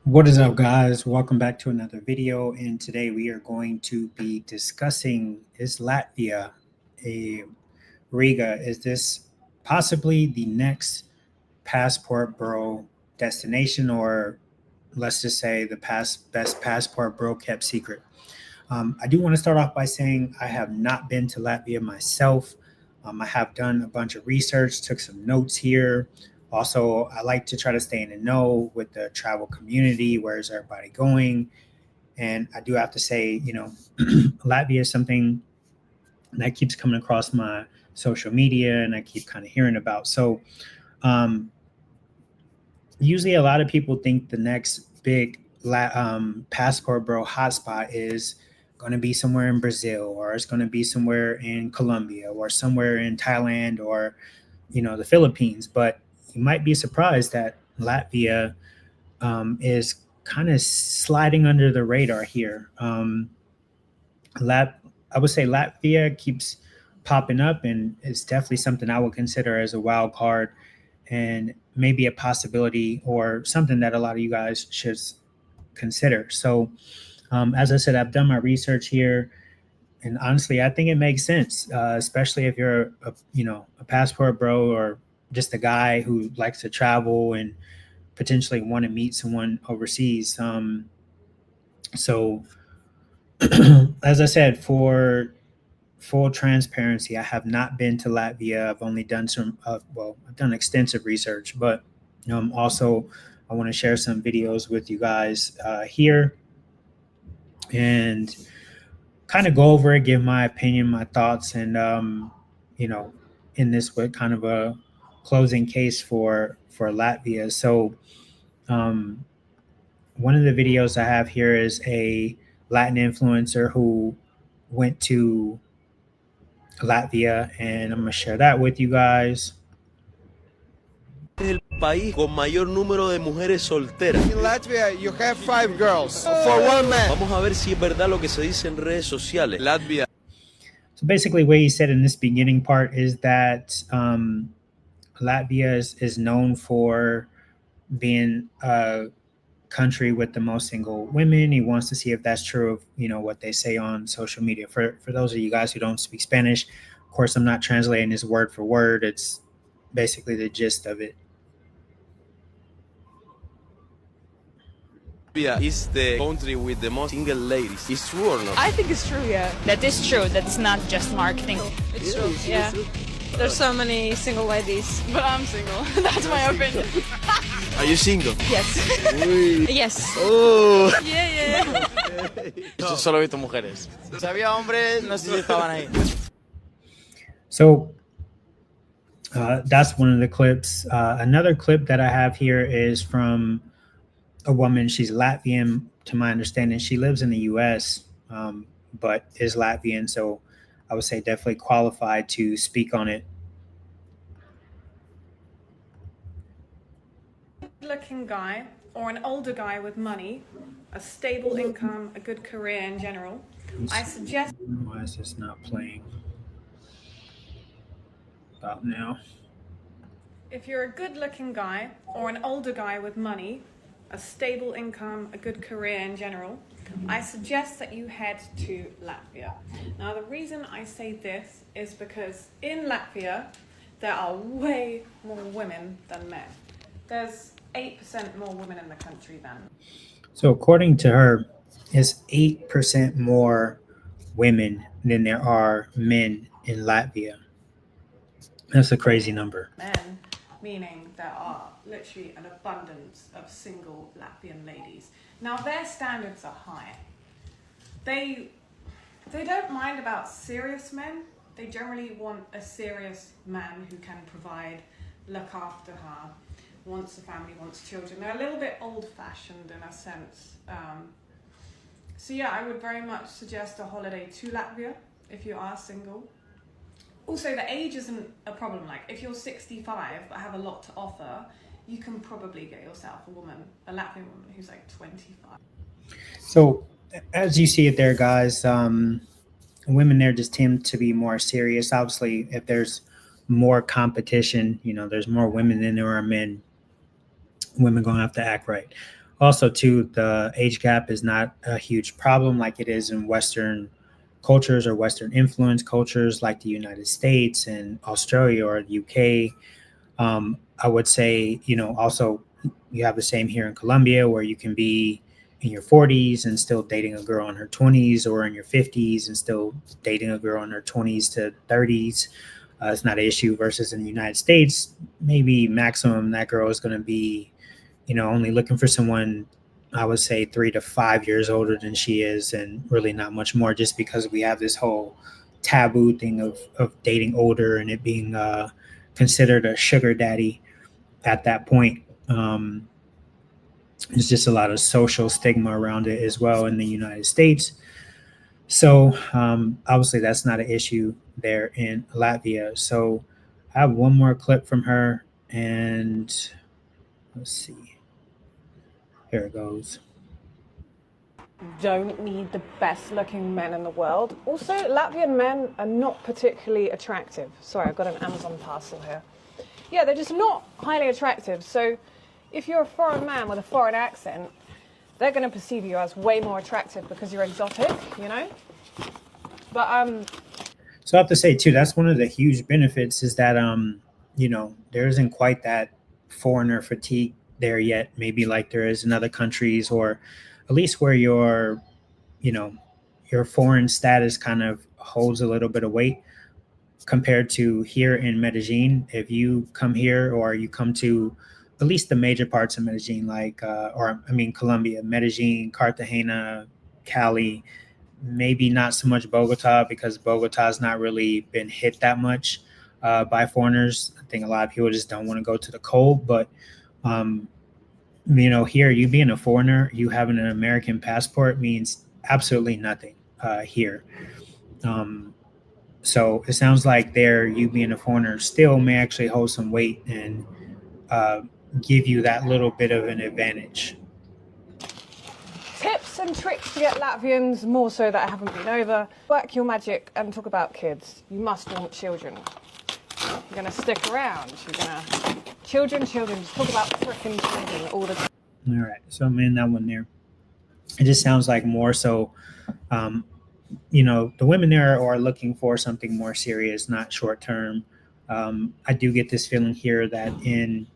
What is up, guys? Welcome back to another video. And today we are going to be discussing, is Latvia a Riga? Is this possibly the next passport bro destination, or let's just say the best passport bro kept secret? I do want to start off by saying I have not been to Latvia myself. I have done a bunch of research, took some notes here. Also, I like to try to stay in the know with the travel community. Where is everybody going? And I do have to say, Latvia is something that keeps coming across my social media and I keep kind of hearing about. So, um, usually a lot of people think the next big passport bro hotspot is going to be somewhere in Brazil, or it's going to be somewhere in Colombia, or somewhere in Thailand, or the Philippines. But you might be surprised that Latvia is kind of sliding under the radar here. Lat I would say Latvia keeps popping up, and it's definitely something I would consider as a wild card and maybe a possibility or something that a lot of you guys should consider. So, as I said, I've done my research here, and honestly, I think it makes sense, especially if you're a passport bro, or just a guy who likes to travel and potentially want to meet someone overseas. So, as I said, for full transparency, I have not been to Latvia. I've only done I've done extensive research, but also I want to share some videos with you guys here and kind of go over it, give my opinion, my thoughts, and you know, in this with kind of a closing case for Latvia. So, um, one of the videos I have here is a Latin influencer who went to Latvia, and I'm gonna share that with you guys. Es el país con mayor número de mujeres solteras. In Latvia, you have 5 girls for one man. Vamos a ver si es verdad lo que se dice en redes sociales. Latvia. So basically, what he said in this beginning part is that Latvia is known for being a country with the most single women. He wants to see if that's true of what they say on social media. For those of you guys who don't speak Spanish, of course, I'm not translating this word for word. It's basically the gist of it. Latvia is the country with the most single ladies. Is true or not? I think it's true, yeah. That is true. That's not just marketing. It's true, yeah. There's so many single ladies, but I'm single. That's my opinion. Are you single? Yes. Yes. Oh. Yeah. Yo solo he visto mujeres. Si había hombres, no sé si estaban ahí. So that's one of the clips. Another clip that I have here is from a woman. She's Latvian, to my understanding. She lives in the U.S., but is Latvian. So I would say definitely qualified to speak on it. Looking guy or an older guy with money, a stable income, a good career in general, I suggest. Why is this not playing? About now. If you're a good looking guy or an older guy with money, a stable income, a good career in general, I suggest that you head to Latvia. Now, the reason I say this is because in Latvia, there are way more women than men. There's 8% more women in the country than. So according to her, it's 8% more women than there are men in Latvia. That's a crazy number. Men, meaning there are literally an abundance of single Latvian ladies. Now their standards are high. They don't mind about serious men. They generally want a serious man who can provide, look after her, wants a family, wants children. They're a little bit old-fashioned in a sense. So yeah, I would very much suggest a holiday to Latvia if you are single. Also, the age isn't a problem. Like, if you're 65 but have a lot to offer, you can probably get yourself a Latvian woman who's like 25. So as you see it there, guys, women there just tend to be more serious. Obviously, if there's more competition, there's more women than there are men. Women going to have to act right. Also, too, the age gap is not a huge problem like it is in Western cultures or Western influence cultures like the United States and Australia or the UK. I would say, also you have the same here in Colombia where you can be in your 40s and still dating a girl in her 20s, or in your 50s and still dating a girl in her 20s to 30s. It's not an issue versus in the United States, maybe maximum that girl is going to be, only looking for someone, I would say 3 to 5 years older than she is, and really not much more, just because we have this whole taboo thing of dating older and it being considered a sugar daddy at that point. There's just a lot of social stigma around it as well in the United States. So obviously that's not an issue there in Latvia. So I have one more clip from her, and let's see. Here it goes. Don't need the best looking men in the world. Also, Latvian men are not particularly attractive. Sorry, I've got an Amazon parcel here. Yeah, they're just not highly attractive. So if you're a foreign man with a foreign accent, they're going to perceive you as way more attractive because you're exotic, But so I have to say too, that's one of the huge benefits is that there isn't quite that foreigner fatigue there yet, maybe like there is in other countries, or at least where your foreign status kind of holds a little bit of weight compared to here in Medellin. If you come here, or you come to at least the major parts of Medellin, Colombia, Medellin, Cartagena, Cali, maybe not so much Bogota, because Bogota's not really been hit that much by foreigners. I think a lot of people just don't want to go to the cold. But here, you being a foreigner, you having an American passport means absolutely nothing here. So it sounds like there, you being a foreigner still may actually hold some weight and give you that little bit of an advantage. tips and tricks to get Latvians, more so that I haven't been over. Work your magic and talk about kids. You must want children. You're going to stick around. Children, just talk about frickin' children all the time. All right, so I'm in that one there. It just sounds like more so, the women there are looking for something more serious, not short term. I do get this feeling here that in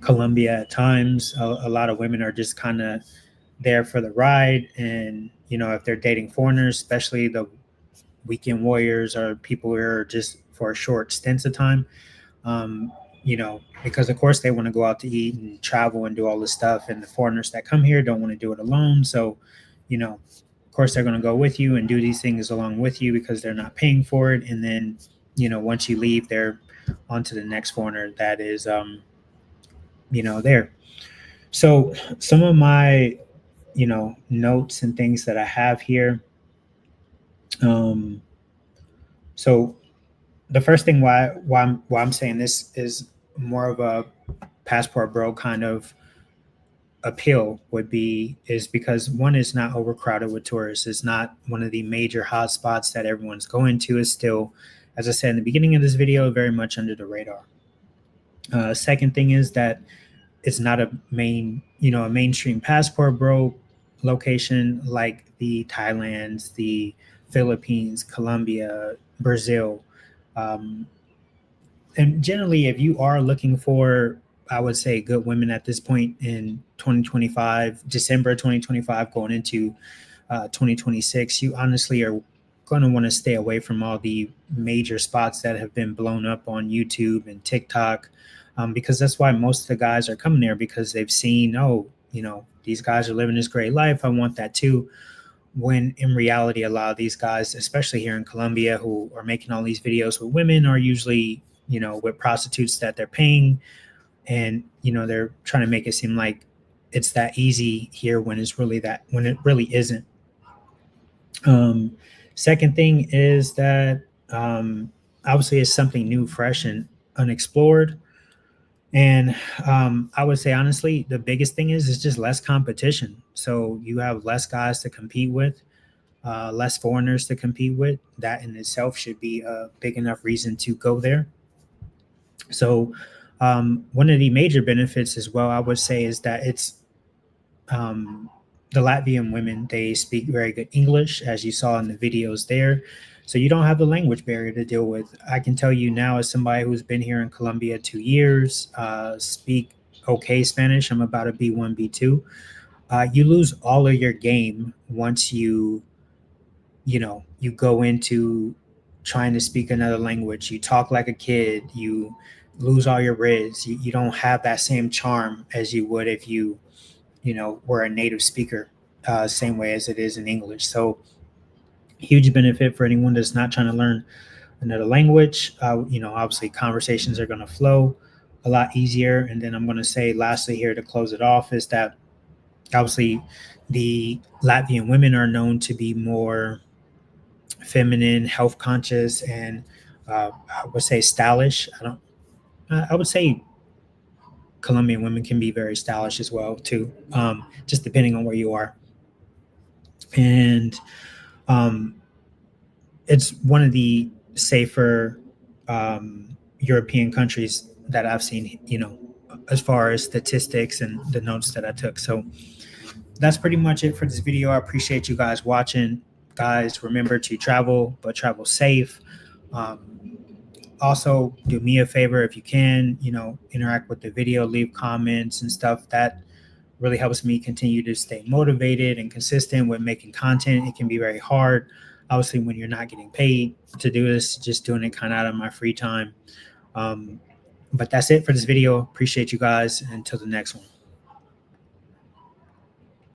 Colombia at times, a lot of women are just kind of there for the ride. And, if they're dating foreigners, especially the weekend warriors or people who are just for short stints of time, because of course they want to go out to eat and travel and do all this stuff. And the foreigners that come here don't want to do it alone. So, of course they're going to go with you and do these things along with you because they're not paying for it. And then, once you leave, they're on to the next foreigner that is, there. So some of my, notes and things that I have here. So the first thing why I'm saying this is more of a passport bro kind of appeal is because one, is not overcrowded with tourists. It's not one of the major hotspots that everyone's going to. It's still, as I said in the beginning of this video, very much under the radar. Second thing is that it's not a mainstream passport bro location like the Thailands, the Philippines, Colombia, Brazil. And generally, if you are looking for, I would say, good women at this point in 2025, December 2025, going into 2026, you honestly are going to want to stay away from all the major spots that have been blown up on YouTube and TikTok, because that's why most of the guys are coming there, because they've seen, these guys are living this great life. I want that too. When in reality, a lot of these guys, especially here in Colombia, who are making all these videos with women, are usually, with prostitutes that they're paying. And, they're trying to make it seem like it's that easy here when it really isn't. Second thing is that obviously it's something new, fresh, and unexplored. And I would say, honestly, the biggest thing is just less competition. So you have less guys to compete with, less foreigners to compete with. That in itself should be a big enough reason to go there. So one of the major benefits as well, I would say, is that it's the Latvian women, they speak very good English, as you saw in the videos there. So you don't have the language barrier to deal with. I can tell you now, as somebody who's been here in Colombia 2 years, speak okay Spanish. I'm about a B1, B2. You lose all of your game once you go into trying to speak another language. You talk like a kid. You lose all your riz. You don't have that same charm as you would if you were a native speaker, same way as it is in English. So huge benefit for anyone that's not trying to learn another language. Obviously conversations are going to flow a lot easier. And then I'm going to say lastly here to close it off is that obviously the Latvian women are known to be more feminine, health conscious, and I would say stylish. I would say Colombian women can be very stylish as well too, just depending on where you are. And it's one of the safer European countries that I've seen, as far as statistics and the notes that I took. So that's pretty much it for this video. I appreciate you guys watching. Guys, remember to travel, but travel safe. Also, do me a favor if you can, interact with the video, leave comments and stuff. That really helps me continue to stay motivated and consistent with making content. It can be very hard, obviously, when you're not getting paid to do this, just doing it kind of out of my free time. But that's it for this video. Appreciate you guys. Until the next one.